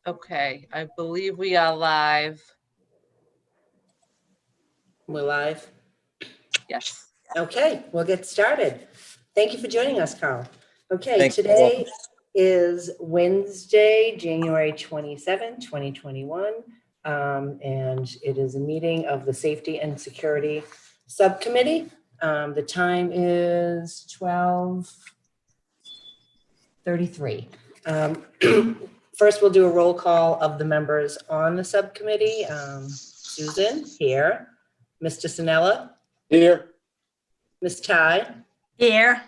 Okay, I believe we are live. We're live. Yes. Okay, we'll get started. Thank you for joining us, Carl. Okay, Thank you. today is Wednesday, January 27, 2021. And it is a meeting of the Safety and Security Subcommittee. The time is 12:33. First, we'll do a roll call of the members on the subcommittee. Susan, here. Mr. Sinella, Here. Ms. Ty, Here.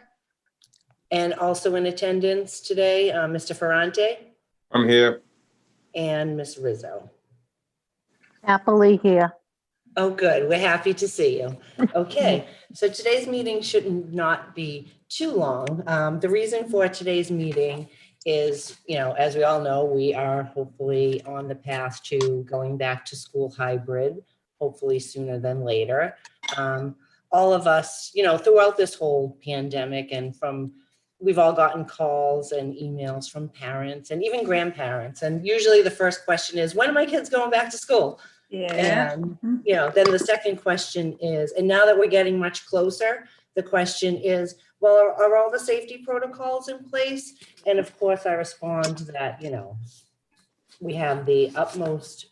and also in attendance today, Mr. Ferrante I'm here. and Ms. Rizzo. Happily here. Oh, good. We're happy to see you. Okay, so today's meeting should not be too long. The reason for today's meeting is, as we all know, we are hopefully on the path to going back to school hybrid, hopefully sooner than later. All of us, throughout this whole pandemic and we've all gotten calls and emails from parents and even grandparents. And usually the first question is, when are my kids going back to school? Yeah. And, then the second question is, and now that we're getting much closer, the question is, well, are all the safety protocols in place? And of course, I respond that, we have the utmost,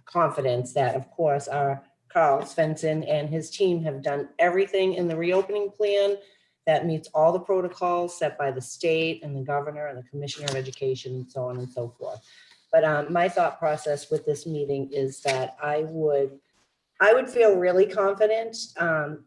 confidence that, of course, our Carl Svensson and his team have done everything in the reopening plan that meets all the protocols set by the state and the governor and the commissioner of education and so on and so forth. But my thought process with this meeting is that I would feel really confident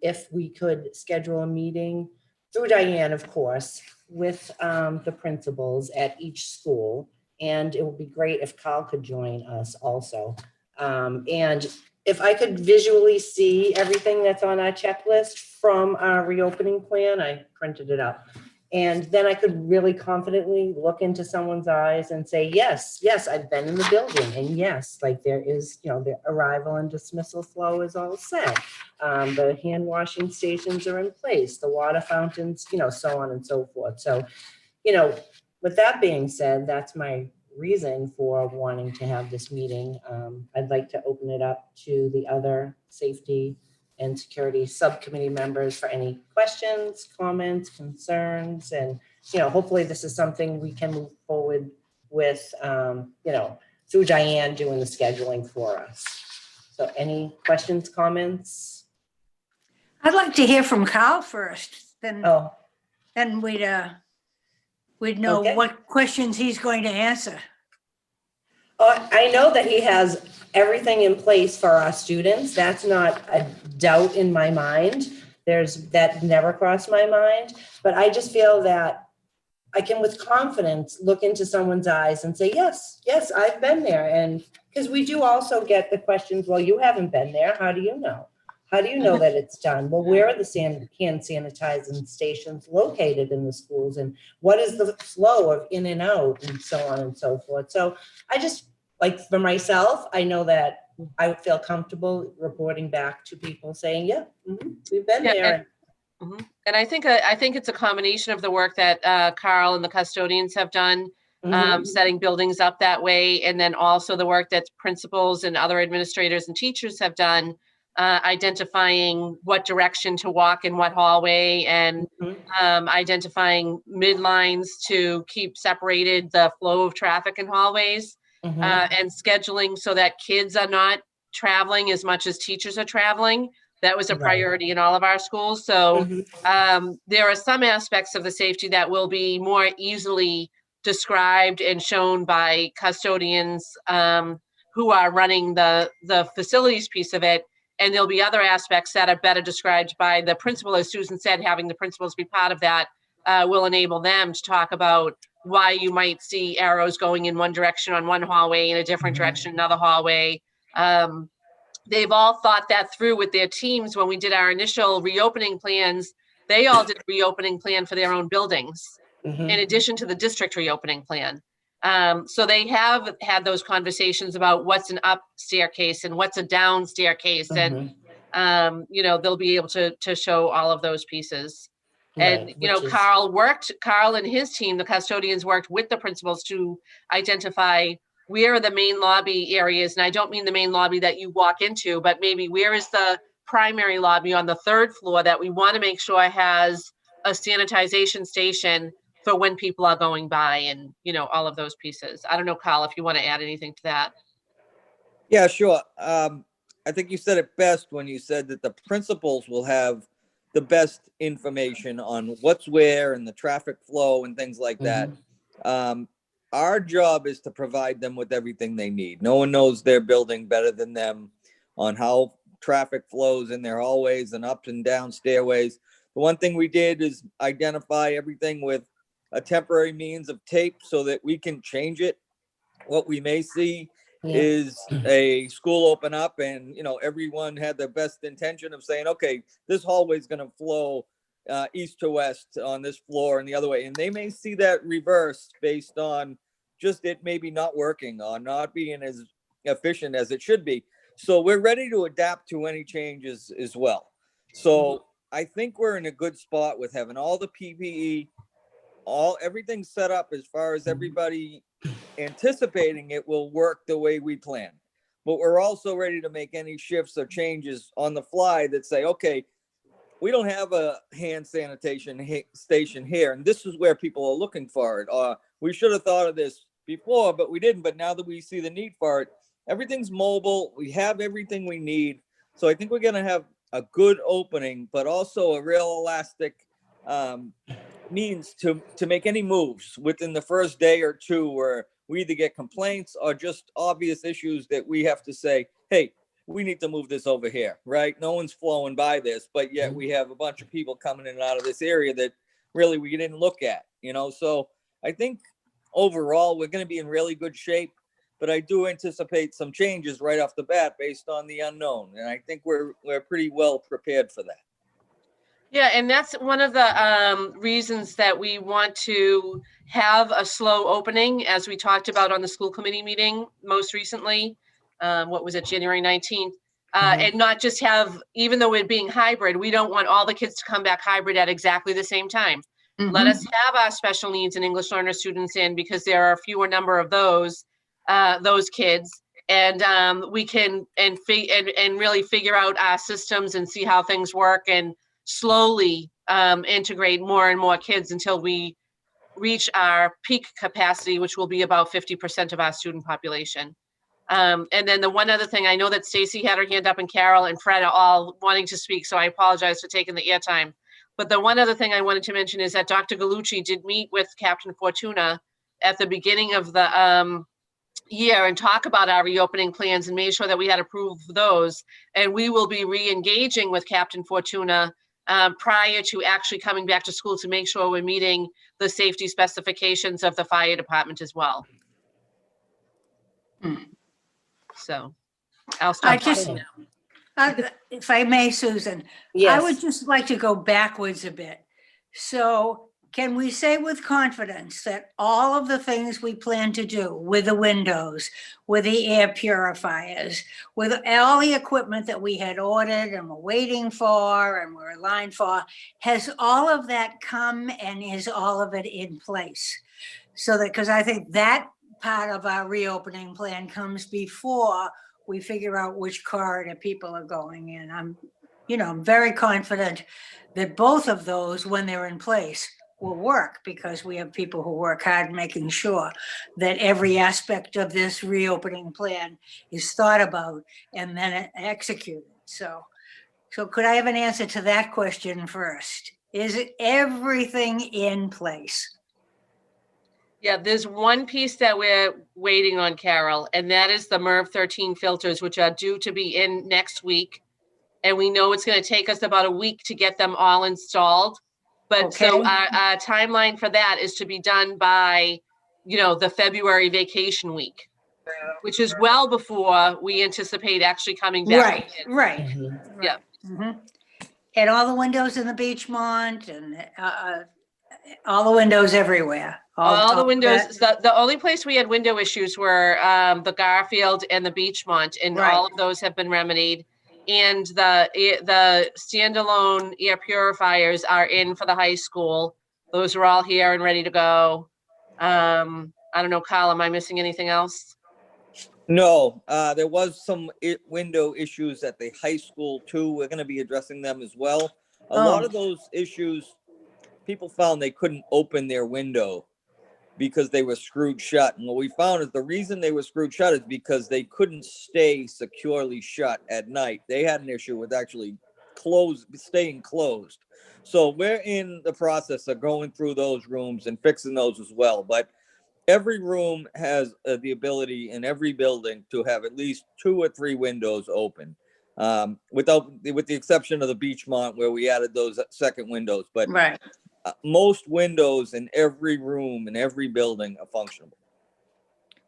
if we could schedule a meeting through Diane, of course, with the principals at each school. And it would be great if Carl could join us also. And if I could visually see everything that's on our checklist from our reopening plan, I printed it up. And then I could really confidently look into someone's eyes and say, yes, I've been in the building. And yes, there is, the arrival and dismissal flow is all set. The hand washing stations are in place, the water fountains, so on and so forth. So, with that being said, that's my reason for wanting to have this meeting. I'd like to open it up to the other safety and security subcommittee members for any questions, comments, concerns, and hopefully this is something we can move forward with, through Diane doing the scheduling for us. So any questions, comments? I'd like to hear from Carl first, then we'd know Okay. what questions he's going to answer. I know that he has everything in place for our students. That's not a doubt in my mind. That never crossed my mind, but I just feel that I can with confidence look into someone's eyes and say, yes, I've been there. And because we do also get the questions, well, you haven't been there. How do you know? How do you know that it's done? Well, where are the hand sanitizing stations located in the schools? And what is the flow of in and out and so on and so forth? So I just, for myself, I know that I would feel comfortable reporting back to people saying, we've been there. And I think it's a combination of the work that Carl and the custodians have done, setting buildings up that way, and then also the work that principals and other administrators and teachers have done, identifying what direction to walk in what hallway, and identifying midlines to keep separated the flow of traffic in hallways, and scheduling so that kids are not traveling as much as teachers are traveling. That was a priority in all of our schools. So there are some aspects of the safety that will be more easily described and shown by custodians who are running the facilities piece of it. And there'll be other aspects that are better described by the principal. As Susan said, having the principals be part of that will enable them to talk about why you might see arrows going in one direction on one hallway, in a different direction, another hallway. They've all thought that through with their teams. When we did our initial reopening plans, they all did a reopening plan for their own buildings, in addition to the district reopening plan. So they have had those conversations about what's an up staircase and what's a down staircase. And, they'll be able to show all of those pieces. And, Carl and his team, the custodians, worked with the principals to identify where are the main lobby areas? And I don't mean the main lobby that you walk into, but maybe where is the primary lobby on the 3rd floor that we want to make sure has a sanitization station for when people are going by, and, you know, all of those pieces. I don't know, Kyle, if you want to add anything to that. Yeah, sure. I think you said it best when you said that the principals will have the best information on what's where and the traffic flow and things like that. Our job is to provide them with everything they need. No one knows their building better than them on how traffic flows in their hallways and up and down stairways. The one thing we did is identify everything with a temporary means of tape so that we can change it. What we may see is a school open up and, you know, everyone had the best intention of saying, okay, this hallway is going to flow east to west on this floor and the other way. And they may see that reversed based on just it maybe not working or not being as efficient as it should be. So we're ready to adapt to any changes as well. So I think we're in a good spot with having all the PPE, everything set up as far as everybody anticipating it will work the way we plan. But we're also ready to make any shifts or changes on the fly that say, okay, we don't have a hand sanitation station here, and this is where people are looking for it. We should have thought of this before, but we didn't. But now that we see the need for it, everything's mobile. We have everything we need. So I think we're going to have a good opening, but also a real elastic means to make any moves within the first day or two where we either get complaints or just obvious issues that we have to say, hey, we need to move this over here, right? No one's flowing by this, but yet we have a bunch of people coming in and out of this area that really we didn't look at, you know? So I think overall, we're going to be in really good shape, but I do anticipate some changes right off the bat based on the unknown. And I think we're pretty well prepared for that. Yeah, and that's one of the reasons that we want to have a slow opening, as we talked about on the school committee meeting most recently. What was it, January 19th? And not just have, even though we're being hybrid, we don't want all the kids to come back hybrid at exactly the same time. Let us have our special needs and English learner students in, because there are a fewer number of those kids. And we can and really figure out our systems and see how things work, and slowly integrate more and more kids until we reach our peak capacity, which will be about 50% of our student population. And then the one other thing, I know that Stacy had her hand up and Carol and Fred are all wanting to speak, so I apologize for taking the airtime. But the one other thing I wanted to mention is that Dr. Gallucci did meet with Captain Fortuna at the beginning of the year and talk about our reopening plans and made sure that we had approved those. And we will be re-engaging with Captain Fortuna prior to actually coming back to school to make sure we're meeting the safety specifications of the fire department as well. So I'll stop talking now. If I may, Susan, I would just like to go backwards a bit. So can we say with confidence that all of the things we plan to do with the windows, with the air purifiers, with all the equipment that we had ordered and we're waiting for and we're aligned for, has all of that come and is all of it in place? So that, because I think that part of our reopening plan comes before we figure out which corridor people are going in. I'm very confident that both of those, when they're in place, will work, because we have people who work hard making sure that every aspect of this reopening plan is thought about and then executed. So could I have an answer to that question first? Is everything in place? Yeah, there's one piece that we're waiting on, Carol, and that is the MERV 13 filters, which are due to be in next week. And we know it's going to take us about a week to get them all installed. But so our timeline for that is to be done by, the February vacation week, which is well before we anticipate actually coming back. Right. Yeah. And all the windows in the Beachmont and all the windows everywhere. All the windows. The only place we had window issues were the Garfield and the Beachmont, and all of those have been remedied. And the standalone air purifiers are in for the high school. Those are all here and ready to go. I don't know, Kyle, am I missing anything else? No, there was some window issues at the high school too. We're going to be addressing them as well. A lot Oh. of those issues, people found they couldn't open their window because they were screwed shut. And what we found is the reason they were screwed shut is because they couldn't stay securely shut at night. They had an issue with actually staying closed. So we're in the process of going through those rooms and fixing those as well. But every room has the ability in every building to have at least 2 or 3 windows open, with the exception of the Beachmont where we added those second windows. But Right. Most windows in every room in every building are functional.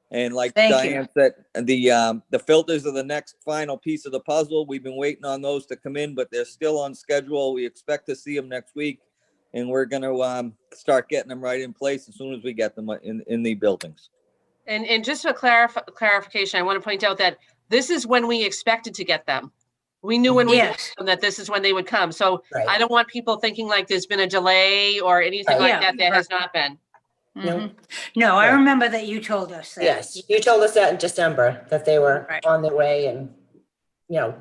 And like Thank Diane said, the filters are the next final piece of the puzzle. We've been waiting on those to come in, but they're still on schedule. We expect to see them next week, and we're going to start getting them right in place as soon as we get them in the buildings. And just for clarification, I want to point out that this is when we expected to get them. We knew when we got Yes. them that this is when they would come. So Right. I don't want people thinking like there's been a delay or anything like Yeah. that. There has not been. Mhm. No, I Right. remember that you told us that. Yes, you told us that in December, that they were Right. on their way and,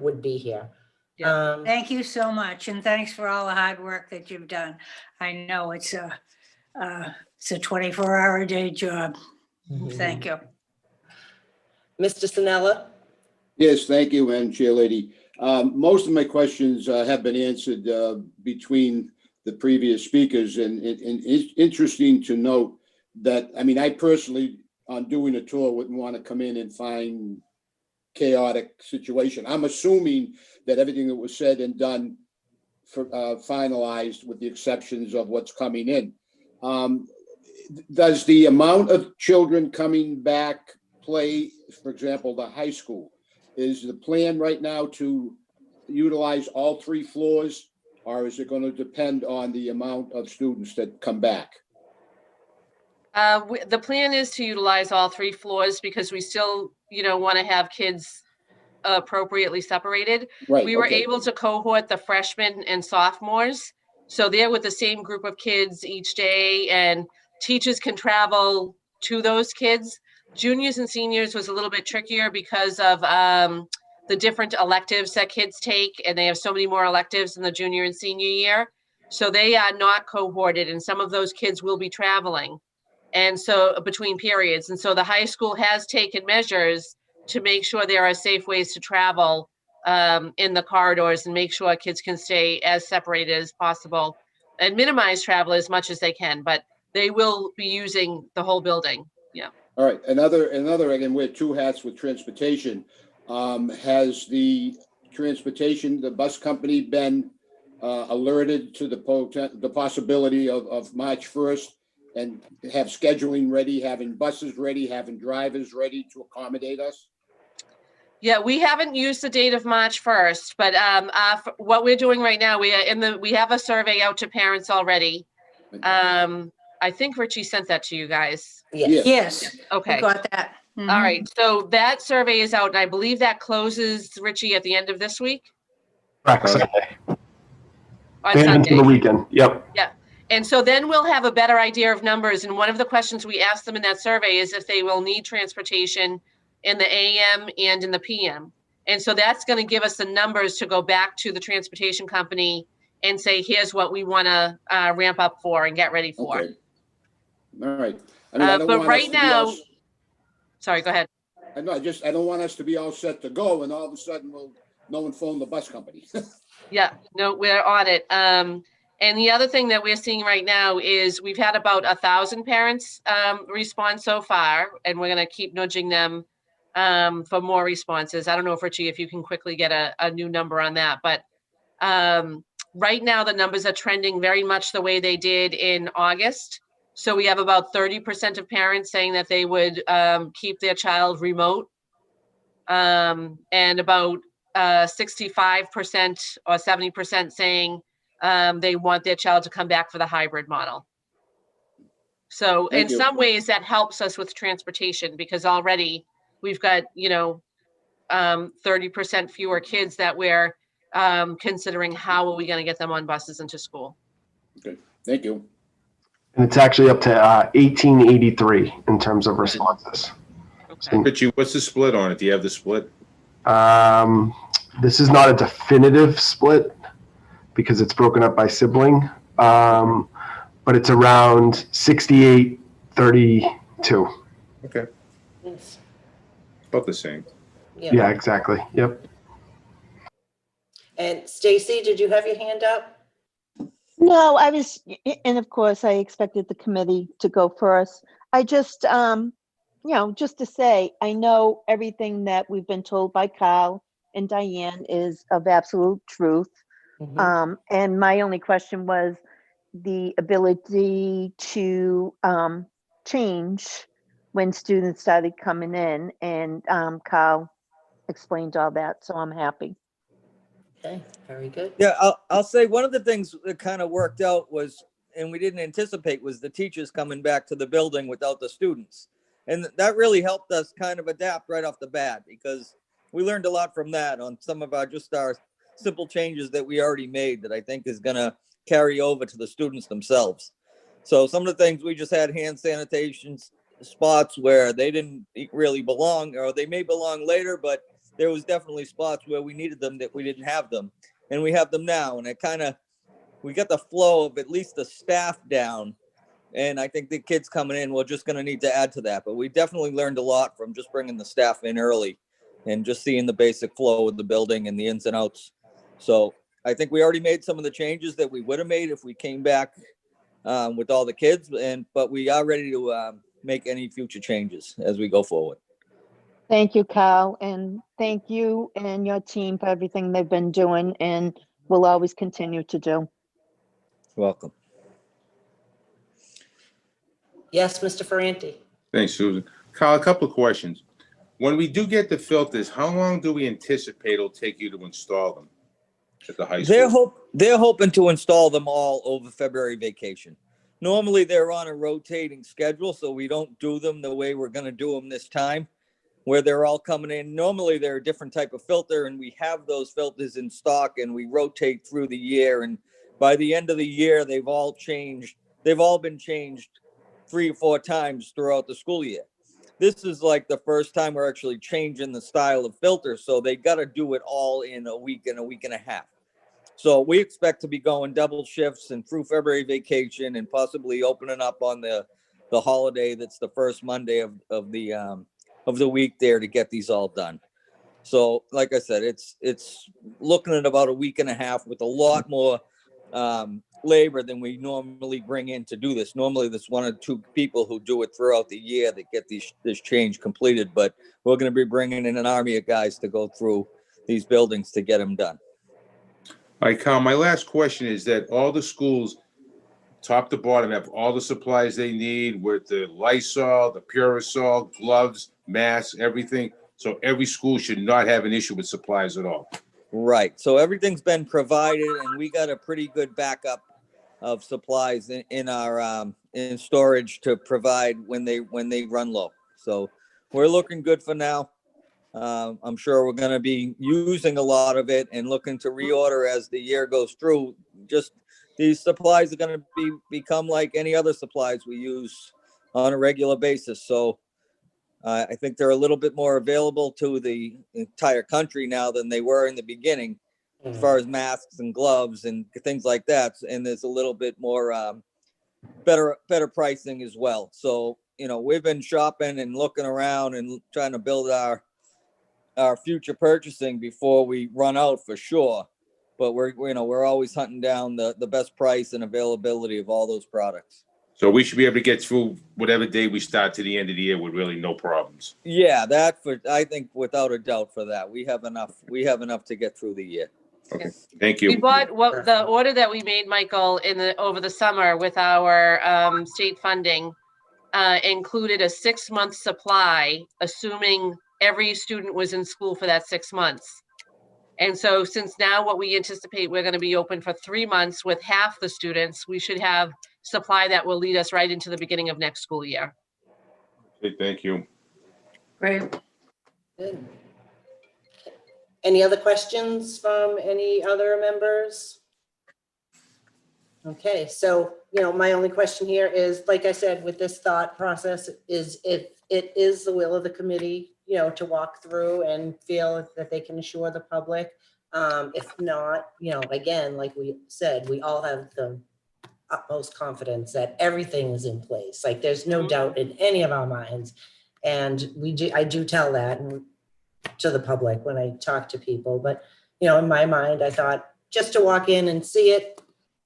would be here. Yeah. Thank you so much, and thanks for all the hard work that you've done. I know it's a 24-hour-a-day job. Thank you. Mr. Sinella? Yes, thank you, Madam Chair Lady. Most of my questions have been answered between the previous speakers, and it's interesting to note that, I mean, I personally, on doing a tour, wouldn't want to come in and find chaotic situation. I'm assuming that everything that was said and done finalized with the exceptions of what's coming in. Does the amount of children coming back play, for example, the high school? Is the plan right now to utilize all 3 floors, or is it going to depend on the amount of students that come back? The plan is to utilize all 3 floors because we still, want to have kids appropriately separated. Right. We were okay. able to cohort the freshmen and sophomores. So they're with the same group of kids each day, and teachers can travel to those kids. Juniors and seniors was a little bit trickier because of the different electives that kids take, and they have so many more electives in the junior and senior year. So they are not cohorted, and some of those kids will be traveling. And so between periods. And so the high school has taken measures to make sure there are safe ways to travel in the corridors and make sure kids can stay as separated as possible and minimize travel as much as they can, but they will be using the whole building. Yeah. All right. Another, again, wear 2 hats with transportation. Has the bus company been alerted to the possibility of March 1st and have scheduling ready, having buses ready, having drivers ready to accommodate us? Yeah, we haven't used the date of March 1st, but what we're doing right now, we have a survey out to parents already. I think Richie sent that to you guys. Yes. Yes, we Okay. got that. Mhm. All right. So that survey is out, and I believe that closes, Richie, at the end of this week. Correct, Sunday. On And into Sunday. the weekend. Yep. And so then we'll have a better idea of numbers. And one of the questions we asked them in that survey is if they will need transportation in the AM and in the PM. And so that's going to give us the numbers to go back to the transportation company and say, here's what we want to ramp up for and get ready for. Okay. All right. I mean, I don't But want right us to be now- all- Sorry, go ahead. I don't want us to be all set to go and all of a sudden no one phoned the bus company. Yeah, no, we're on it. And the other thing that we're seeing right now is we've had about 1,000 parents respond so far, and we're going to keep nudging them for more responses. I don't know if Richie, if you can quickly get a new number on that, but right now the numbers are trending very much the way they did in August. So we have about 30% of parents saying that they would keep their child remote, and about 65% or 70% saying they want their child to come back for the hybrid model. So Thank in you. some ways that helps us with transportation because already we've got, 30% fewer kids that we're considering how are we going to get them on buses into school. Okay, thank you. And it's actually up to 1883 in terms of responses. Richie, what's the split on it? Do you have the split? This is not a definitive split because it's broken up by sibling, but it's around 68-32. Okay, Yes. about the same. Yeah, exactly. Yep. And Stacy, did you have your hand up? No, I was, and of course, I expected the committee to go first. I just, just to say, I know everything that we've been told by Kyle and Diane is of absolute truth. And my only question was the ability to change when students started coming in, and Kyle explained all that, so I'm happy. Okay, very good. Yeah, I'll say one of the things that kind of worked out was, and we didn't anticipate, was the teachers coming back to the building without the students. And that really helped us kind of adapt right off the bat, because we learned a lot from that on some of our simple changes that we already made that I think is going to carry over to the students themselves. So some of the things, we just had hand sanitation spots where they didn't really belong, or they may belong later, but there was definitely spots where we needed them that we didn't have them, and we have them now. And we got the flow of at least the staff down. And I think the kids coming in, we're just going to need to add to that. But we definitely learned a lot from just bringing the staff in early and just seeing the basic flow of the building and the ins and outs. So I think we already made some of the changes that we would have made if we came back with all the kids. But we are ready to make any future changes as we go forward. Thank you, Kyle, and thank you and your team for everything they've been doing and will always continue to do. Welcome. Yes, Mr. Ferranti. Thanks, Susan. Kyle, a couple of questions. When we do get the filters, how long do we anticipate it'll take you to install them at the high school? They're hoping to install them all over February vacation. Normally they're on a rotating schedule, so we don't do them the way we're going to do them this time, where they're all coming in. Normally they're a different type of filter, and we have those filters in stock and we rotate through the year. And by the end of the year, they've all changed. They've all been changed 3 or 4 times throughout the school year. This is like the first time we're actually changing the style of filter. So they got to do it all in a week and a half. So we expect to be going double shifts and through February vacation and possibly opening up on the holiday. That's the first Monday of the week there to get these all done. So like I said, it's looking at about a week and a half with a lot more labor than we normally bring in to do this. Normally there's 1 or 2 people who do it throughout the year that get this change completed, but we're going to be bringing in an army of guys to go through these buildings to get them done. All right, Kyle, my last question is that all the schools, top to bottom, have all the supplies they need with the Lysol, the Purasol, gloves, masks, everything. So every school should not have an issue with supplies at all. Right. So everything's been provided, and we got a pretty good backup of supplies in our in storage to provide when they run low. So we're looking good for now. I'm sure we're going to be using a lot of it and looking to reorder as the year goes through. Just these supplies are going to become like any other supplies we use on a regular basis. So I think they're a little bit more available to the entire country now than they were in the beginning, as far as masks and gloves and things like that. And there's a little bit more better pricing as well. So, we've been shopping and looking around and trying to build our future purchasing before we run out for sure. But we're always hunting down the best price and availability of all those products. So we should be able to get through whatever day we start to the end of the year with really no problems. Yeah, I think without a doubt for that. We have enough to get through the year. Okay, thank you. We bought the order that we made, Michael, over the summer with our state funding included a 6-month supply, assuming every student was in school for that 6 months. And so since now what we anticipate we're going to be open for 3 months with half the students, we should have supply that will lead us right into the beginning of next school year. Okay, thank you. Great. Good. Any other questions from any other members? Okay, so you know, my only question here is, like I said, with this thought process, is if it is the will of the committee, you know, to walk through and feel that they can assure the public. If not, you know, again, like we said, we all have the utmost confidence that everything is in place. Like there's no doubt in any of our minds. And I do tell that to the public when I talk to people, but you know, in my mind, I thought just to walk in and see it,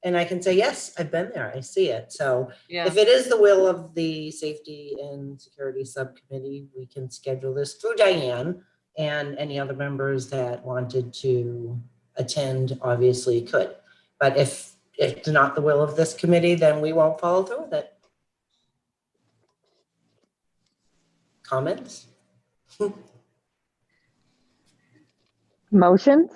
and I can say, yes, I've been there, I see it. So Yeah. if it is the will of the Safety and Security Subcommittee, we can schedule this through Diane, and any other members that wanted to attend obviously could. But if it's not the will of this committee, then we won't follow through with it. Comments? Motions?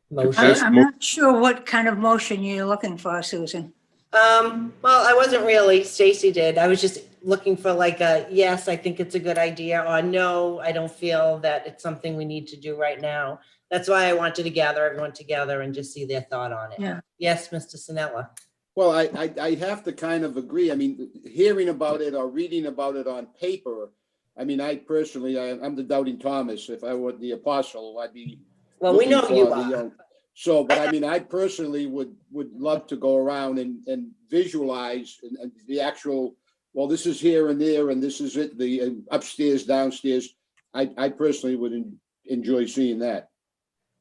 Motion? I'm not sure what kind of motion you're looking for, Susan. Well, I wasn't really, Stacy did. I was just looking for like a, yes, I think it's a good idea, or no, I don't feel that it's something we need to do right now. That's why I wanted to gather everyone together and just see their thought on it. Yeah. Yes, Mr. Sinella. Well, I have to kind of agree. I mean, hearing about it or reading about it on paper, I mean, I personally, I'm the doubting Thomas. If I were the apostle, I'd be. Well, we know looking you for are. So, but I mean, I personally would love to go around and visualize and the actual, well, this is here and there, and this is it, the upstairs, downstairs. I personally would enjoy seeing that.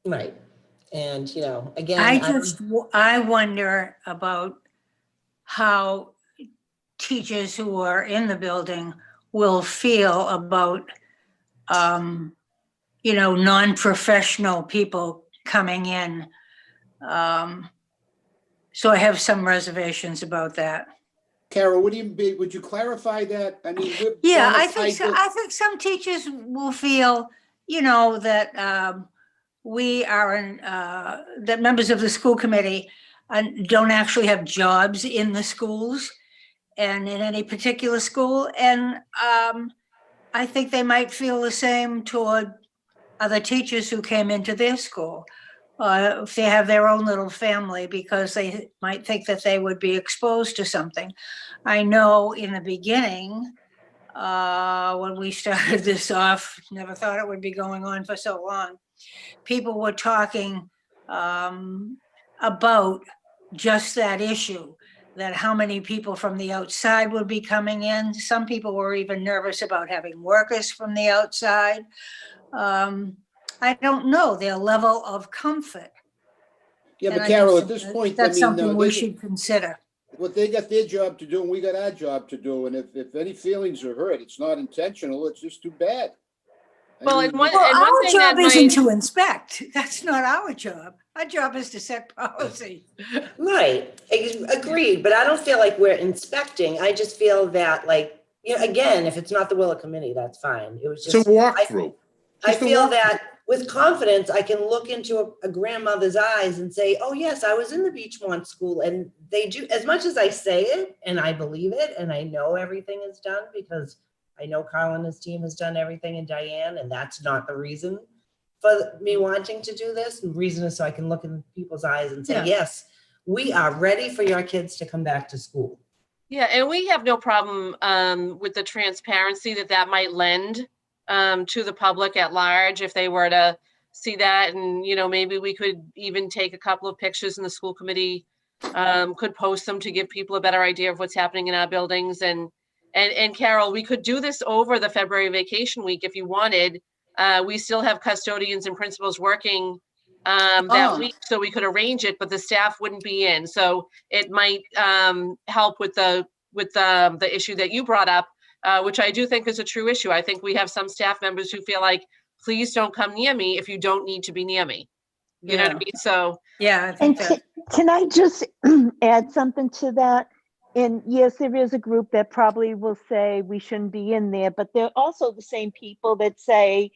Right. And, you know, again. I wonder about how teachers who are in the building will feel about, you know, non-professional people coming in. So I have some reservations about that. Carol, would you clarify that? I mean, Yeah, I think so. I think some teachers will feel, you know, that we are that members of the school committee don't actually have jobs in the schools and in any particular school. And I think they might feel the same toward other teachers who came into their school. If they have their own little family, because they might think that they would be exposed to something. I know in the beginning, when we started this off, never thought it would be going on for so long. People were talking about just that issue, that how many people from the outside would be coming in. Some people were even nervous about having workers from the outside. I don't know their level of comfort. Yeah, And but I Carol, think at this point, that's something we should consider. Well, they got their job to do and we got our job to do. And if any feelings are hurt, it's not intentional. It's just too bad. Well, mean, and one Our thing job that isn't might, to inspect. That's not our job. Our job is to set policy. Right, agreed, but I don't feel like we're inspecting. I just feel that, like, you know, again, if it's not the will of committee, that's fine. It was It's a just. walkthrough. I Just a feel walkthrough. that with confidence, I can look into a grandmother's eyes and say, oh yes, I was in the Beachmont school. And they do, as much as I say it and I believe it and I know everything is done, because I know Carl and his team has done everything, and Diane, and that's not the reason for me wanting to do this. The reason is so I can look in people's eyes and say, Yeah. yes, we are ready for your kids to come back to school. yeah, and we have no problem with the transparency that might lend to the public at large if they were to see that. And, you know, maybe we could even take a couple of pictures and the school committee could post them to give people a better idea of what's happening in our buildings. And Carol, we could do this over the February vacation week if you wanted. We still have custodians and principals working that week, so we could arrange it, but the staff wouldn't be in. So it might help with the issue that you brought up, which I do think is a true issue. I think we have some staff members who feel like, please don't come near me if you don't need to be near me. You know what I mean? So Yeah, I And think that. can I just add something to that? And yes, there is a group that probably will say we shouldn't be in there, but they're also the same people that say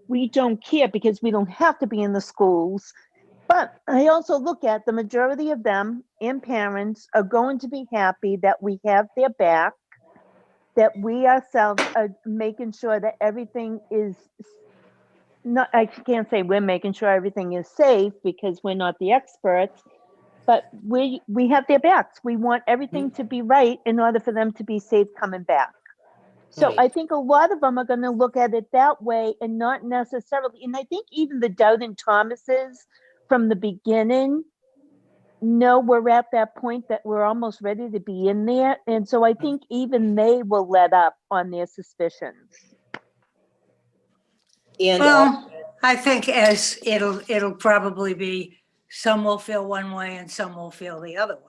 we don't care because we don't have to be in the schools. But I also look at the majority of them and parents are going to be happy that we have their back, that we ourselves are making sure that everything is not, I can't say we're making sure everything is safe because we're not the experts, but we have their backs. We want everything to be right in order for them to be safe coming back. So Right. I think a lot of them are going to look at it that way and not necessarily, and I think even the Dowden Thomases from the beginning know we're at that point that we're almost ready to be in there. And so I think even they will let up on their suspicions. And Well, I think as it'll probably be, some will feel one way and some will feel the other way.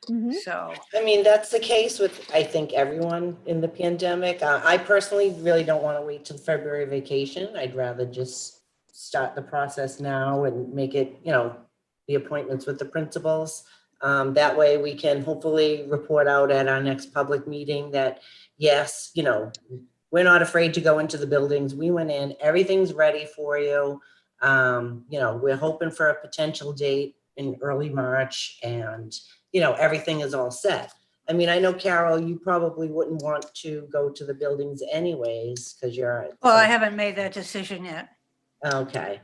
Mhm. So, I mean, that's the case with, I think, everyone in the pandemic. I personally really don't want to wait till February vacation. I'd rather just start the process now and make it, the appointments with the principals. That way we can hopefully report out at our next public meeting that, yes, we're not afraid to go into the buildings. We went in, everything's ready for you. We're hoping for a potential date in early March, and everything is all set. I mean, I know, Carol, you probably wouldn't want to go to the buildings anyways, because you're. well, I haven't made that decision yet. Okay.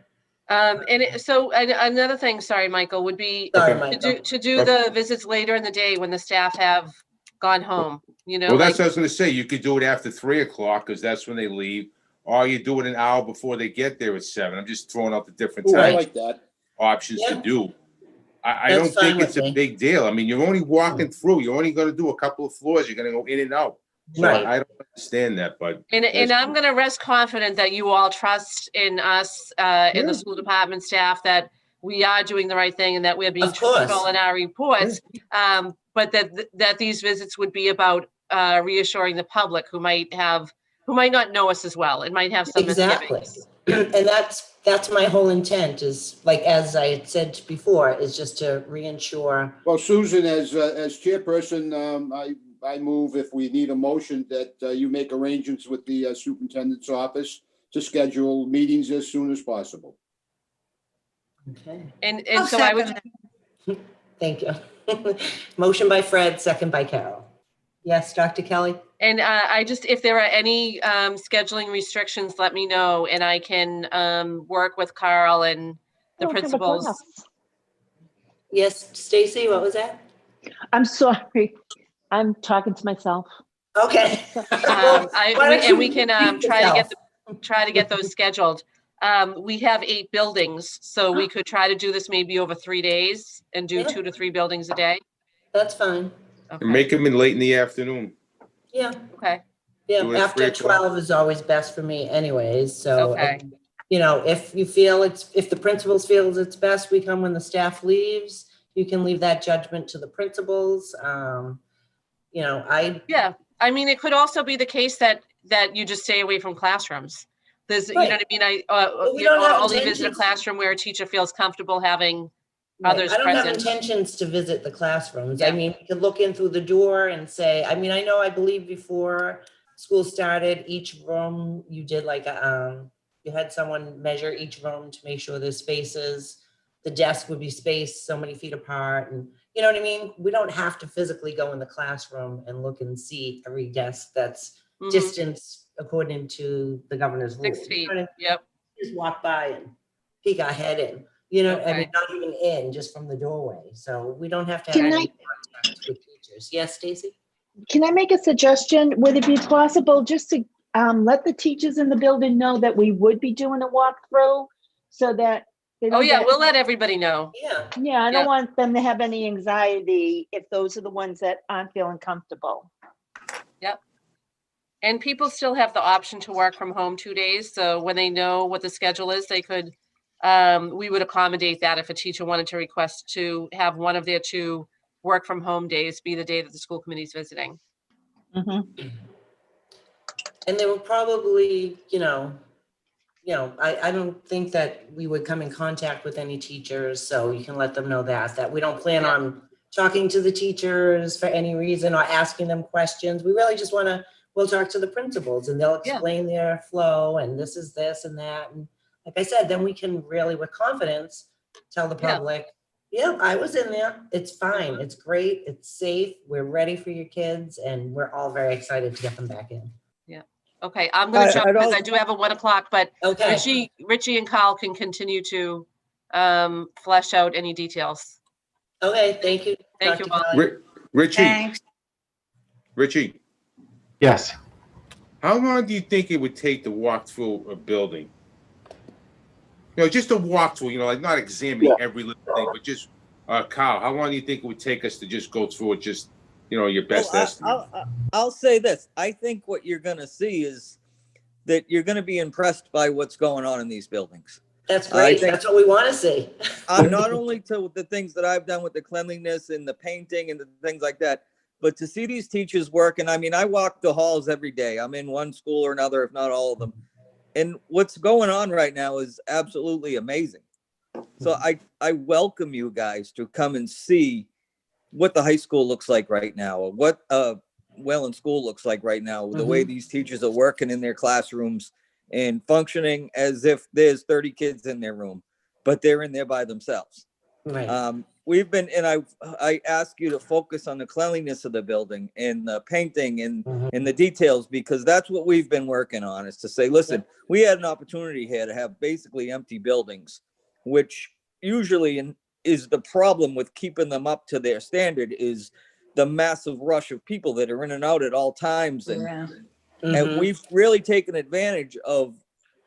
Another thing, sorry, Michael, would be Sorry, Okay. Michael. to do the visits later in the day when the staff have gone home, Well, like, that's what I was gonna say. You could do it after 3 o'clock, because that's when they leave. Or you do it an hour before they get there at 7. I'm just throwing out the different Ooh, I time like that. options to Yeah. do. I don't That's fine think it's with a me. big deal. I mean, you're only walking through. You're only gonna do a couple of floors. You're gonna go in and out. So Right. I don't understand that, but and I'm gonna rest confident that you all trust in us, in the school department staff, that we are doing the right thing and that we're being Of course. truthful in our reports. But that these visits would be about reassuring the public who might not know us as well and might have some Exactly. misgivings. And that's my whole intent is, like, as I had said before, is just to reinsure. Well, Susan, as chairperson, I move, if we need a motion, that you make arrangements with the superintendent's office to schedule meetings as soon as possible. Okay. And I'll so I would, second that. Thank you. Motion by Fred, second by Carol. Yes, Dr. Kelly? and if there are any scheduling restrictions, let me know and I can work with Carl and the Don't have a principals. class. Yes, Stacy, what was that? I'm sorry. I'm talking to myself. Okay. We can try to get those scheduled. We have 8 buildings, so we could try to do this maybe over 3 days and do Yeah. 2 to 3 buildings a day. That's fine. Okay. make them in late in the afternoon. Yeah, Okay. yeah, Do it at after 3 o'clock. 12 is always best for me anyways, so. Okay. If you feel if the principals feels it's best, we come when the staff leaves. You can leave that judgment to the principals. Yeah, I mean, it could also be the case that you just stay away from classrooms. There's, you know Right. what I mean? we don't have Only visit a intentions. classroom where a teacher feels comfortable having Right. others I don't have present. intentions to visit the classrooms. Yeah. I mean, we could look in through the door and say, I mean, I believe before school started, each room, you did like, you had someone measure each room to make sure there's spaces. The desk would be spaced so many feet apart, and you know what I mean? We don't have to physically go in the classroom and look and see every desk that's Mhm. distance according to the governor's rules. 6 You feet. know what I mean? Yep. Just walk by and peek our head in, I mean, Okay. not even in, just from the doorway. So we don't have to have Can any contact with teachers. Yes, Stacy? Can I make a suggestion? Would it be possible just to let the teachers in the building know that we would be doing a walkthrough so that they Oh, don't yeah, get- we'll let everybody know. Yeah, Yeah, I don't Yeah. want them to have any anxiety if those are the ones that aren't feeling comfortable. And people still have the option to work from home 2 days. So when they know what the schedule is, they could, we would accommodate that if a teacher wanted to request to have one of their 2 work from home days be the day that the school committee is visiting. Mhm. and they will probably, I don't think that we would come in contact with any teachers, so you can let them know that we don't plan Yeah. on talking to the teachers for any reason or asking them questions. We really just we'll talk to the principals and they'll Yeah. explain their flow and this is this and that. And like I said, then we can really with confidence tell the Yeah. public, yeah, I was in there. It's fine. It's great. It's safe. We're ready for your kids and we're all very excited to get them back in. Okay, I'm gonna jump I'd because I also- do have a 1 o'clock, but Okay. Richie and Carl can continue to flesh out any details. Okay, thank you. Thank you, Dr. Molly. Kelly. Richie, Thanks. Richie, Yes. how long do you think it would take to walk through a building? You know, just a walkthrough, you know, like not examining every little thing, but just, Kyle, how long do you think it would take us to just go through it, just, you know, your best estimate? I'll say this. I think what you're going to see is that you're going to be impressed by what's going on in these buildings. That's great. That's what we want to see. Not only to the things that I've done with the cleanliness and the painting and the things like that, but to see these teachers work. And I mean, I walk the halls every day. I'm in one school or another, if not all of them. And what's going on right now is absolutely amazing. So I welcome you guys to come and see what the high school looks like right now, or what Welland School looks like right now, the way these teachers are working in their classrooms and functioning as if there's 30 kids in their room, but they're in there by themselves. Right. We've been, and I ask you to focus on the cleanliness of the building and the painting and the details, because that's what we've been working on, is to say, listen, we had an opportunity here to have basically empty buildings, which usually is the problem with keeping them up to their standard, is the massive rush of people that are in and out at all times. And we've really taken advantage of,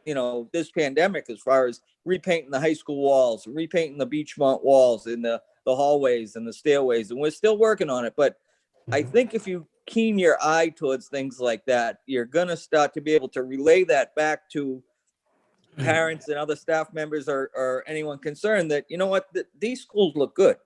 you know, this pandemic as far as repainting the high school walls, repainting the Beachmont walls in the hallways and the stairways. And we're still working on it. But I think if you keen your eye towards things like that, you're going to start to be able to relay that back to parents and other staff members or anyone concerned that, you know what, these schools look good,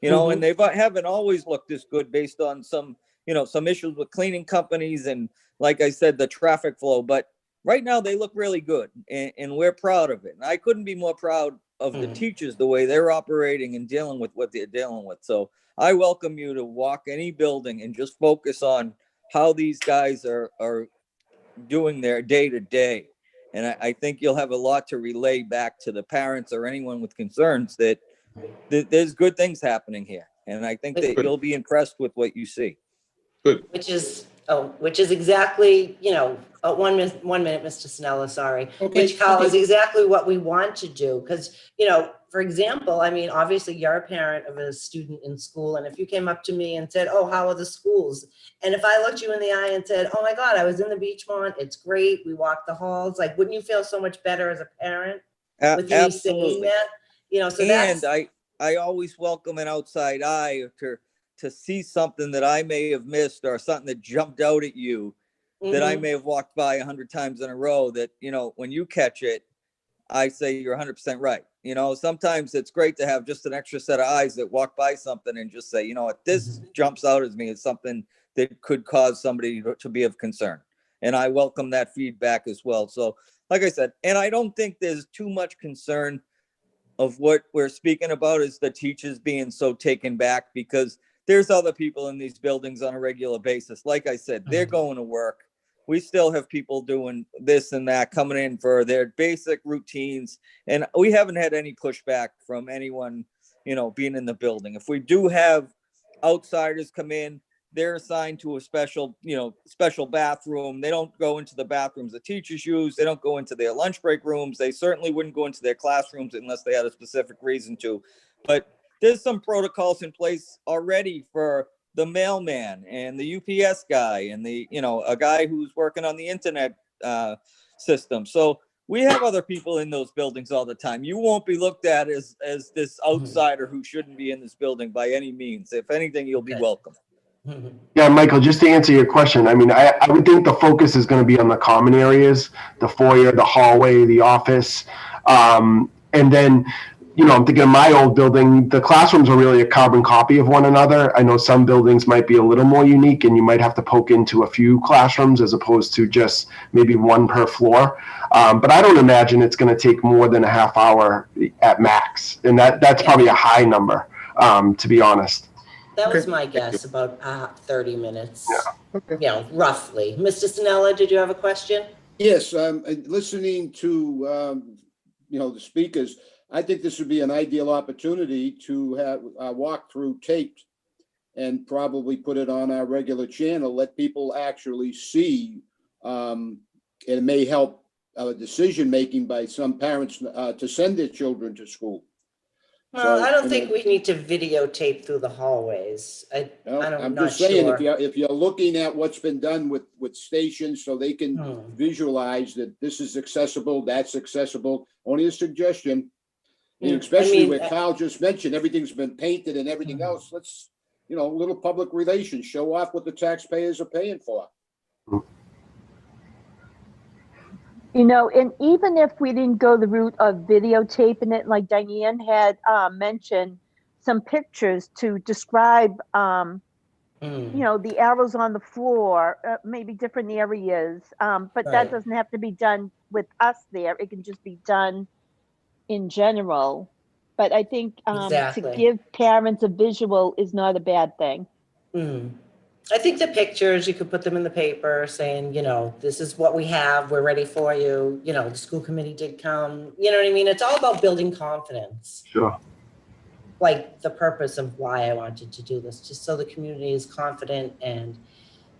you know, and they haven't always looked this good based on some, you know, some issues with cleaning companies and, like I said, the traffic flow. But right now they look really good, and we're proud of it. And I couldn't be more proud of the teachers, the way they're operating and dealing with what they're dealing with. So I welcome you to walk any building and just focus on how these guys are doing their day to day. And I think you'll have a lot to relay back to the parents or anyone with concerns that there's good things happening here. And I think that you'll be impressed with what you see. Good. Which is exactly, you know, 1 minute, Mr. Snella, sorry. Okay, Which, Kyle, okay. is exactly what we want to do. Because, you know, for example, I mean, obviously you're a parent of a student in school. And if you came up to me and said, oh, how are the schools? And if I looked you in the eye and said, oh my God, I was in the Beachmont, it's great, we walked the halls, like, wouldn't you feel so much better as a parent with me saying that? You know, so that's. And I always welcome an outside eye to see something that I may have missed, or something that jumped out at you that I may have walked by 100 times in a row, that, you know, when you catch it, I say you're 100% right. You know, sometimes it's great to have just an extra set of eyes that walk by something and just say, you know what, this jumps out at me as something that could cause somebody to be of concern. And I welcome that feedback as well. So, like I said, and I don't think there's too much concern of what we're speaking about is the teachers being so taken back, because there's other people in these buildings on a regular basis. Like I said, they're going to work. We still have people doing this and that, coming in for their basic routines. And we haven't had any pushback from anyone, you know, being in the building. If we do have outsiders come in, they're assigned to a special bathroom. They don't go into the bathrooms the teachers use. They don't go into their lunch break rooms. They certainly wouldn't go into their classrooms unless they had a specific reason to. But there's some protocols in place already for the mailman and the UPS guy and a guy who's working on the internet system. So we have other people in those buildings all the time. You won't be looked at as this outsider who shouldn't be in this building by any means. If anything, you'll be welcome. Yeah, Michael, just to answer your question, I mean, I would think the focus is going to be on the common areas, the foyer, the hallway, the office. And then, you know, I'm thinking of my old building, the classrooms are really a carbon copy of one another. I know some buildings might be a little more unique and you might have to poke into a few classrooms as opposed to just maybe one per floor. But I don't imagine it's going to take more than a half hour at max. And that's probably a high number, to be honest. That was my guess, about 30 minutes. Yeah. Okay. You know, roughly. Mr. Snella, did you have a question? Yes, listening to, the speakers, I think this would be an ideal opportunity to have a walkthrough taped and probably put it on our regular channel, let people actually see. It may help decision-making by some parents to send their children to school. Well, So, I don't I think mean- we need to videotape through the hallways. Well, I'm I'm not just saying, sure. if you're looking at what's been done with stations, so they can visualize that this is accessible, that's accessible, only a suggestion. And I especially mean, where Kyle just mentioned, everything's been painted and everything else, let's, a little public relations, show off what the taxpayers are paying for. And even if we didn't go the route of videotaping it, like Diane had mentioned, some pictures to describe, the arrows on the floor, maybe different areas. But Right. that doesn't have to be done with us there. It can just be done in general. But I think Exactly. to give parents a visual is not a bad thing. I think the pictures, you could put them in the paper saying, this is what we have, we're ready for you, the school committee did come, you know what I mean? It's all about building confidence. Sure. Like the purpose of why I wanted to do this, just so the community is confident and,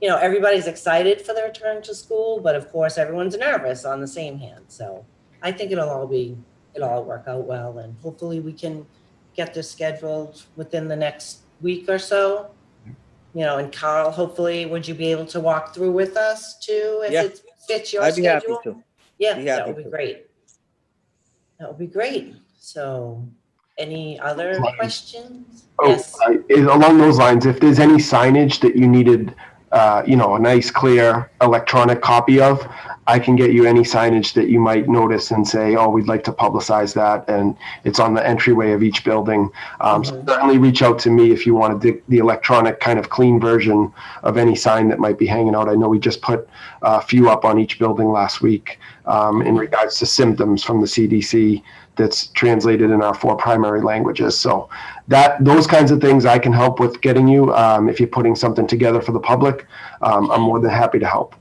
everybody's excited for the return to school, but of course, everyone's nervous on the same hand. So I think it'll all work out well, and hopefully we can get this scheduled within the next week or so. And Carl, hopefully, would you be able to walk through with us too, if Yeah. it fits your I'd be happy schedule? to. Yeah, Be that happy would be to. great. That would be great. So, any other questions? Oh, Yes. along those lines, if there's any signage that you needed, a nice, clear electronic copy of, I can get you any signage that you might notice and say, oh, we'd like to publicize that. And it's on the entryway of each building. So certainly reach out to me if you want the electronic kind of clean version of any sign that might be hanging out. I know we just put a few up on each building last week in regards to symptoms from the CDC that's translated in our 4 primary languages. So those kinds of things I can help with getting you. If you're putting something together for the public, I'm more than happy to help.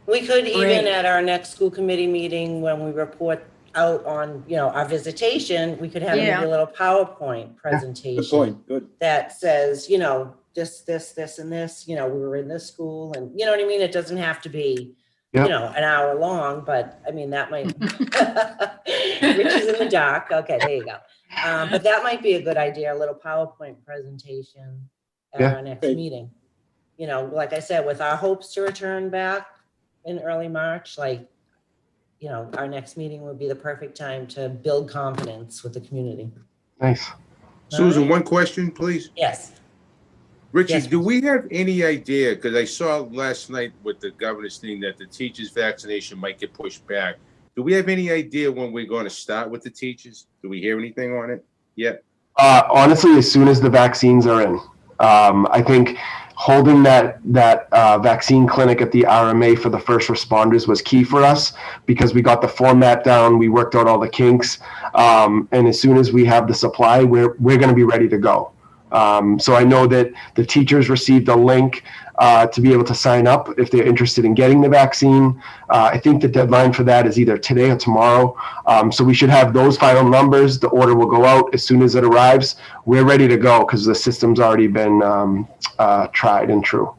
We could even Great. at our next school committee meeting, when we report out on, our visitation, we could have maybe Yeah. a little PowerPoint Good presentation point, good. that says, this, and this, we were in this school, and you know what I mean? It doesn't have to be, Yep. an hour long, but I mean, that might, Rich is in the dark. Okay, there you go. But that might be a good idea, a little PowerPoint presentation at Yeah. our next Great. meeting. Like I said, with our hopes to return back in early March, our next meeting would be the perfect time to build confidence with the community. Nice. Susan, one question, please. Yes. Richie, Yes, do we have any idea, because I saw last night with the governor's thing that the teachers' vaccination might get pushed back. Do we have any idea when we're going to start with the teachers? Do we hear anything on it yet? Honestly, as soon as the vaccines are in, I think holding that vaccine clinic at the RMA for the first responders was key for us because we got the format down, we worked out all the kinks, and as soon as we have the supply, we're going to be ready to go. So I know that the teachers received a link to be able to sign up if they're interested in getting the vaccine. I think the deadline for that is either today or tomorrow. So we should have those final numbers. The order will go out as soon as it arrives. We're ready to go because the system's already been tried and true.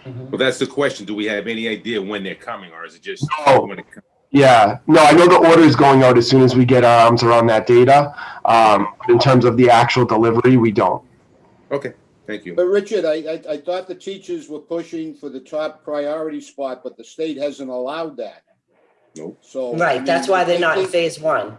Well, that's the question. Do we have any idea when they're coming, or is it just No. when it comes? Yeah, no, I know the order is going out as soon as we get our arms around that data. In terms of the actual delivery, we don't. Okay, thank you. But Richard, I thought the teachers were pushing for the top priority spot, but the state hasn't allowed that. Nope. So. Right, that's why they're not in phase 1.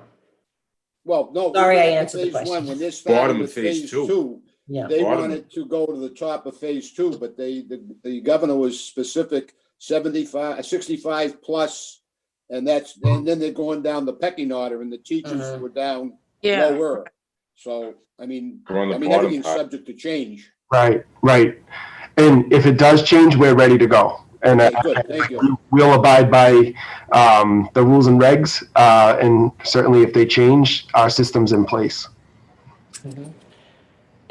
Well, no. Sorry, I in answered the phase question. one, when they're starting Bottom of with phase phase two. 2, Yeah. they Bottom. wanted to go to the top of phase 2, but the governor was specific 65 plus, and then they're going down the pecking order, and the teachers were down Yeah. lower. So, I mean, We're on the bottom everything's part. subject to change. Right. And if it does change, we're ready to go. And Okay, good, thank you. we'll abide by the rules and regs. And certainly if they change, our system's in place.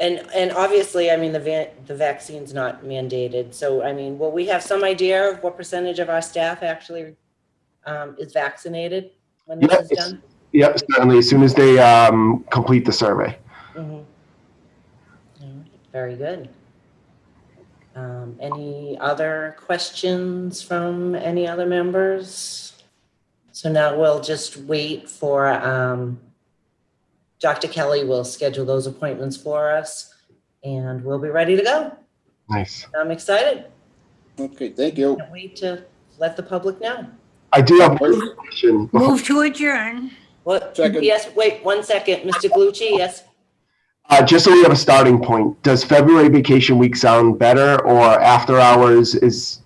And obviously, I mean, the vaccine's not mandated. So, I mean, will we have some idea of what percentage of our staff actually is vaccinated when this is done? Yep, certainly as soon as they complete the survey. Mhm. Very good. Any other questions from any other members? So now we'll just wait for Dr. Kelly will schedule those appointments for us and we'll be ready to go. Nice. I'm excited. Okay, thank you. Can't wait to let the public know. I do have one question. Move to adjourn. What? Second. Yes, wait 1 second. Mr. Glucci, yes. Just so we have a starting point, does February vacation week sound better or after hours is,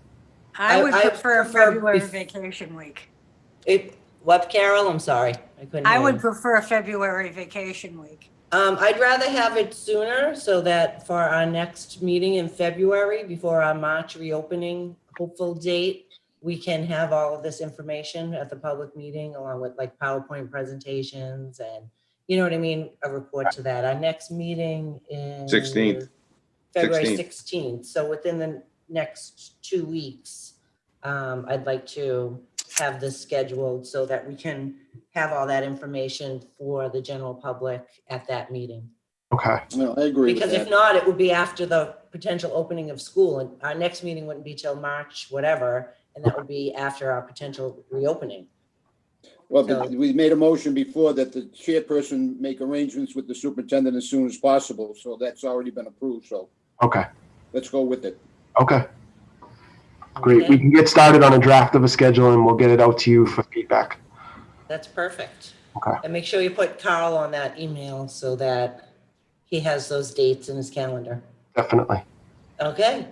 I would I prefer prefer February bef- vacation week. What, Carol? I'm sorry. I couldn't I hear would you. prefer February vacation week. I'd rather have it sooner so that for our next meeting in February, before our March reopening hopeful date, we can have all of this information at the public meeting along with like PowerPoint presentations and, you know what I mean, a report to that. Our next meeting is 16th. February 16th. 16th. So within the next 2 weeks, I'd like to have this scheduled so that we can have all that information for the general public at that meeting. okay, No, I agree with Because if that. not, it would be after the potential opening of school and our next meeting wouldn't be till March, whatever. And that would be after our potential reopening. Well, but we made a motion before that the chairperson make arrangements with the superintendent as soon as possible. So that's already been approved. So okay, let's go with it. okay. Great. We Okay? can get started on a draft of a schedule and we'll get it out to you for feedback. That's perfect. Okay. And make sure you put Carl on that email so that he has those dates in his calendar. Definitely. Okay.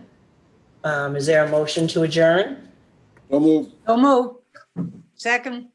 Is there a motion to adjourn? So move. So move. Second.